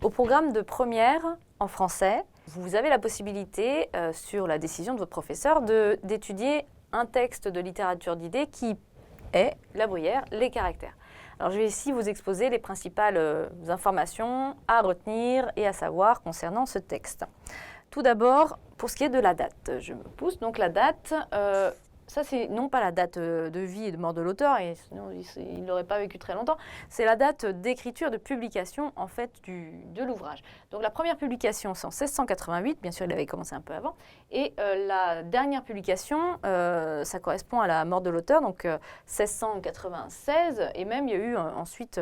Au programme de première en français, vous avez la possibilité, sur la décision de votre professeur, d'étudier un texte de littérature d'idées qui est La Bruyère, les caractères. Alors je vais ici vous exposer les principales informations à retenir et à savoir concernant ce texte. Tout d'abord, pour ce qui est de la date, je me pousse, donc la date, ça c'est non pas la date de vie et de mort de l'auteur, et sinon il n'aurait pas vécu très longtemps, c'est la date d'écriture, de publication en fait de l'ouvrage. Donc la première publication c'est en 1688, bien sûr il avait commencé un peu avant, et la dernière publication, ça correspond à la mort de l'auteur, donc 1696, et même il y a eu ensuite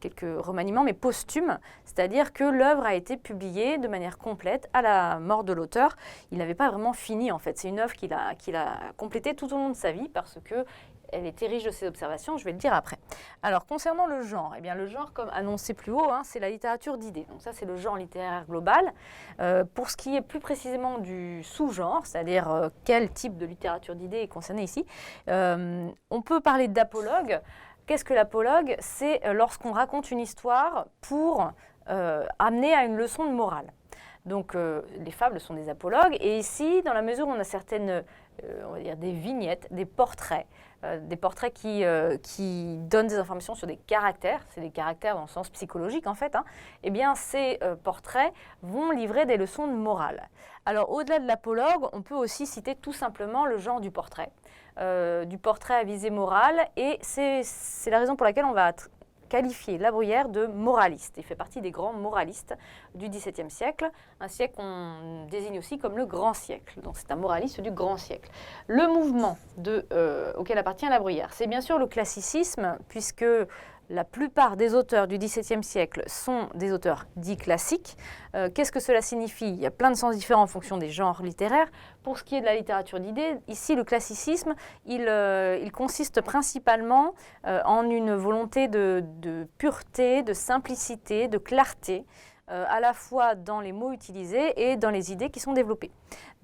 quelques remaniements, mais posthumes, c'est-à-dire que l'œuvre a été publiée de manière complète à la mort de l'auteur. Il n'avait pas vraiment fini en fait, c'est une œuvre qu'il a complétée tout au long de sa vie parce qu'elle était riche de ses observations, je vais le dire après. Alors, concernant le genre, eh bien, le genre, comme annoncé plus haut, c'est la littérature d'idées. Donc ça, c'est le genre littéraire global. Pour ce qui est plus précisément du sous-genre, c'est-à-dire quel type de littérature d'idées est concerné ici, on peut parler d'apologue. Qu'est-ce que l'apologue? C'est lorsqu'on raconte une histoire pour amener à une leçon de morale. Donc les fables sont des apologues, et ici, dans la mesure où on a certaines, on va dire des vignettes, des portraits qui donnent des informations sur des caractères, c'est des caractères dans le sens psychologique en fait, eh bien ces portraits vont livrer des leçons de morale. Alors au-delà de l'apologue, on peut aussi citer tout simplement le genre du portrait à visée morale, et c'est la raison pour laquelle on va qualifier La Bruyère de moraliste. Il fait partie des grands moralistes du XVIIe siècle, un siècle qu'on désigne aussi comme le grand siècle. Donc c'est un moraliste du grand siècle. Le mouvement auquel appartient La Bruyère, c'est bien sûr le classicisme, puisque la plupart des auteurs du XVIIe siècle sont des auteurs dits classiques. Qu'est-ce que cela signifie? Il y a plein de sens différents en fonction des genres littéraires. Pour ce qui est de la littérature d'idées, ici le classicisme, il consiste principalement en une volonté de pureté, de simplicité, de clarté, à la fois dans les mots utilisés et dans les idées qui sont développées.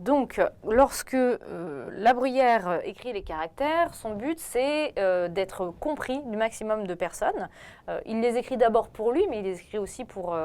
Donc, lorsque La Bruyère écrit les caractères, son but c'est d'être compris du maximum de personnes. Il les écrit d'abord pour lui, mais il les écrit aussi pour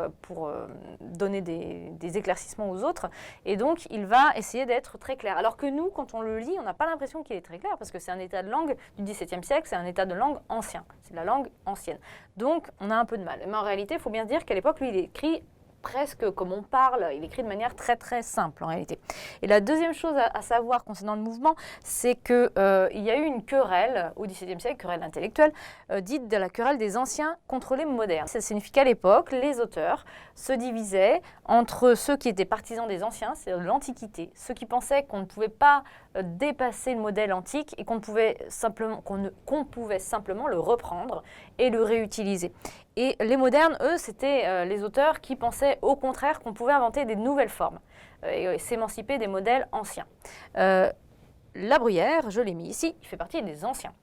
donner des éclaircissements aux autres. Et donc, il va essayer d'être très clair. Alors que nous, quand on le lit, on n'a pas l'impression qu'il est très clair, parce que c'est un état de langue du XVIIe siècle, c'est un état de langue ancien, c'est de la langue ancienne. Donc, on a un peu de mal. Mais en réalité, il faut bien se dire qu'à l'époque, lui, il écrit presque comme on parle, il écrit de manière très très simple en réalité. Et la deuxième chose à savoir concernant le mouvement, c'est qu'il y a eu une querelle au XVIIe siècle, querelle intellectuelle, dite de la querelle des anciens contre les modernes. Ça signifie qu'à l'époque, les auteurs se divisaient entre ceux qui étaient partisans des anciens, c'est-à-dire de l'Antiquité, ceux qui pensaient qu'on ne pouvait pas dépasser le modèle antique et qu'on pouvait simplement le reprendre et le réutiliser. Et les modernes, eux, c'était les auteurs qui pensaient au contraire qu'on pouvait inventer des nouvelles formes et s'émanciper des modèles anciens. La Bruyère, je l'ai mis ici, il fait partie des anciens.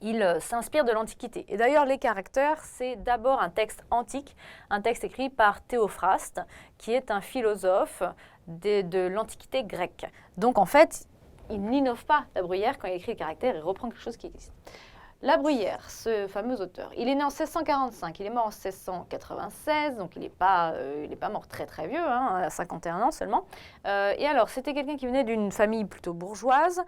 Il s'inspire de l'Antiquité. Et d'ailleurs, les caractères, c'est d'abord un texte antique, un texte écrit par Théophraste, qui est un philosophe de l'Antiquité grecque. Donc en fait, il n'innove pas La Bruyère quand il écrit les caractères, il reprend quelque chose qui existe. La Bruyère, ce fameux auteur, il est né en 1645, il est mort en 1696, donc il n'est pas mort très très vieux, à 51 ans seulement. Et alors, c'était quelqu'un qui venait d'une famille plutôt bourgeoise.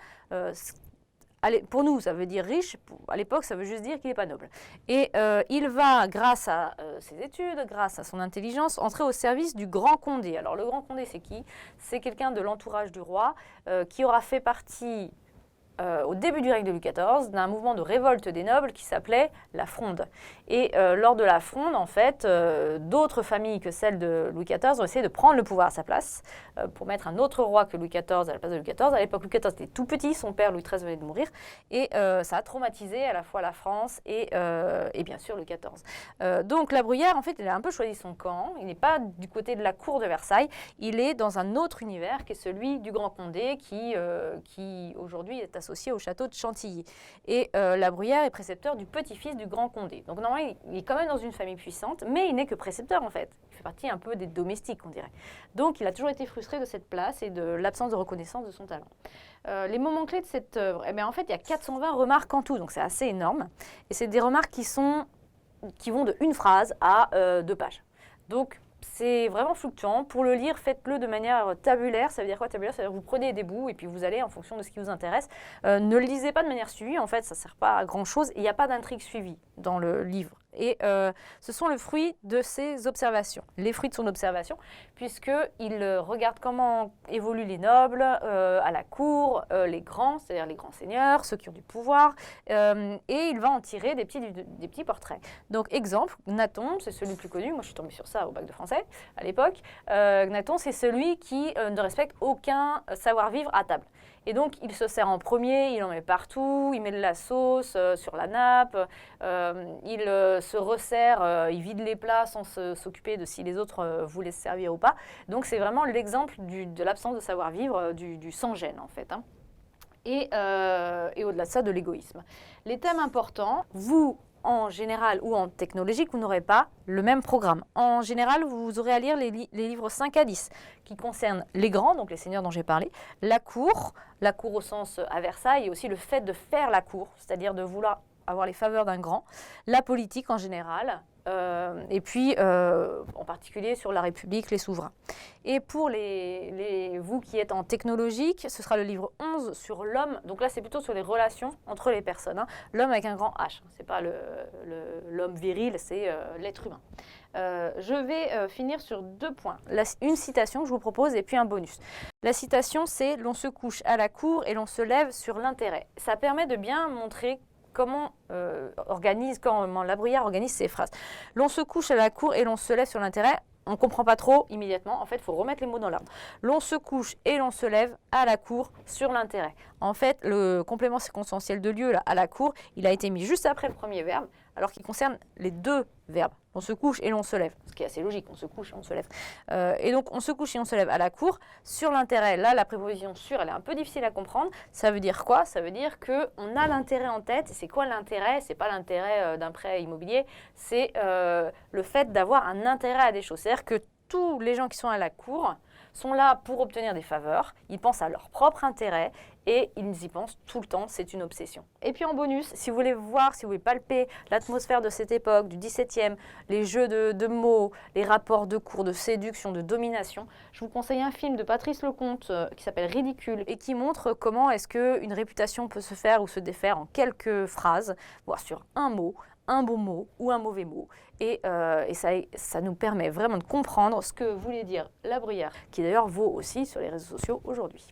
Pour nous, ça veut dire riche. À l'époque, ça veut juste dire qu'il n'est pas noble. Et il va, grâce à ses études, grâce à son intelligence, entrer au service du Grand Condé. Alors, le Grand Condé, c'est qui? C'est quelqu'un de l'entourage du roi qui aura fait partie au début du règne de Louis XIV, d'un mouvement de révolte des nobles qui s'appelait la Fronde. Et lors de la Fronde, en fait, d'autres familles que celles de Louis XIV ont essayé de prendre le pouvoir à sa place pour mettre un autre roi que Louis XIV à la place de Louis XIV. À l'époque, Louis XIV était tout petit, son père Louis XIII venait de mourir, et ça a traumatisé à la fois la France et bien sûr Louis XIV. Donc La Bruyère, en fait, il a un peu choisi son camp. Il n'est pas du côté de la cour de Versailles, il est dans un autre univers qui est celui du Grand Condé qui aujourd'hui est associé au château de Chantilly. Et La Bruyère est précepteur du petit-fils du Grand Condé. Donc normalement, il est quand même dans une famille puissante, mais il n'est que précepteur en fait. Il fait partie un peu des domestiques, on dirait. Donc il a toujours été frustré de cette place et de l'absence de reconnaissance de son talent. Les moments clés de cette œuvre, eh bien, en fait, il y a 420 remarques en tout, donc c'est assez énorme. Et c'est des remarques qui vont de une phrase à 2 pages. Donc, c'est vraiment fluctuant. Pour le lire, faites-le de manière tabulaire. Ça veut dire quoi tabulaire? Ça veut dire que vous prenez des bouts et puis vous allez en fonction de ce qui vous intéresse. Ne le lisez pas de manière suivie, en fait, ça ne sert pas à grand-chose. Il n'y a pas d'intrigue suivie dans le livre. Et ce sont le fruit de ses observations, les fruits de son observation, puisqu'il regarde comment évoluent les nobles à la cour, les grands, c'est-à-dire les grands seigneurs, ceux qui ont du pouvoir, et il va en tirer des petits portraits. Donc exemple, Gnaton, c'est celui le plus connu, moi je suis tombée sur ça au bac de français à l'époque. Gnaton, c'est celui qui ne respecte aucun savoir-vivre à table. Et donc, il se sert en premier, il en met partout, il met de la sauce sur la nappe, il se resserre, il vide les plats sans s'occuper de si les autres voulaient se servir ou pas. Donc, c'est vraiment l'exemple de l'absence de savoir-vivre, du sans-gêne, en fait. Hein. Et au-delà de ça, de l'égoïsme. Les thèmes importants, vous, en général ou en technologique, vous n'aurez pas le même programme. En général, vous aurez à lire les livres 5 à 10 qui concernent les grands, donc les seigneurs dont j'ai parlé, la cour au sens à Versailles, et aussi le fait de faire la cour, c'est-à-dire de vouloir avoir les faveurs d'un grand, la politique en général, et puis en particulier sur la République, les souverains. Et pour vous qui êtes en technologique, ce sera le livre 11 sur l'homme. Donc là, c'est plutôt sur les relations entre les personnes. Hein. L'homme avec un grand H. Ce n'est pas l'homme viril, c'est l'être humain. Je vais finir sur 2 points. Une citation que je vous propose et puis un bonus. La citation, c'est « L'on se couche à la cour et l'on se lève sur l'intérêt ». Ça permet de bien montrer comment La Bruyère organise ses phrases. L'on se couche à la cour et l'on se lève sur l'intérêt. On ne comprend pas trop immédiatement. En fait, il faut remettre les mots dans l'ordre. L'on se couche et l'on se lève à la cour sur l'intérêt. En fait, le complément circonstanciel de lieu là, à la cour, il a été mis juste après le premier verbe, alors qu'il concerne les 2 verbes. On se couche et l'on se lève, ce qui est assez logique, on se couche et on se lève. Et donc, on se couche et on se lève à la cour. Sur l'intérêt, là, la préposition sur, elle est un peu difficile à comprendre. Ça veut dire quoi? Ça veut dire qu'on a l'intérêt en tête. C'est quoi l'intérêt? C'est pas l'intérêt d'un prêt immobilier, c'est le fait d'avoir un intérêt à des choses. C'est-à-dire que tous les gens qui sont à la cour sont là pour obtenir des faveurs, ils pensent à leur propre intérêt et ils y pensent tout le temps, c'est une obsession. Et puis en bonus, si vous voulez voir, si vous voulez palper l'atmosphère de cette époque, du XVIIe, les jeux de mots, les rapports de cour, de séduction, de domination, je vous conseille un film de Patrice Lecomte qui s'appelle Ridicule et qui montre comment est-ce qu'une réputation peut se faire ou se défaire en quelques phrases, voire sur un mot, un bon mot ou un mauvais mot. Et ça nous permet vraiment de comprendre ce que voulait dire La Bruyère, qui d'ailleurs vaut aussi sur les réseaux sociaux aujourd'hui.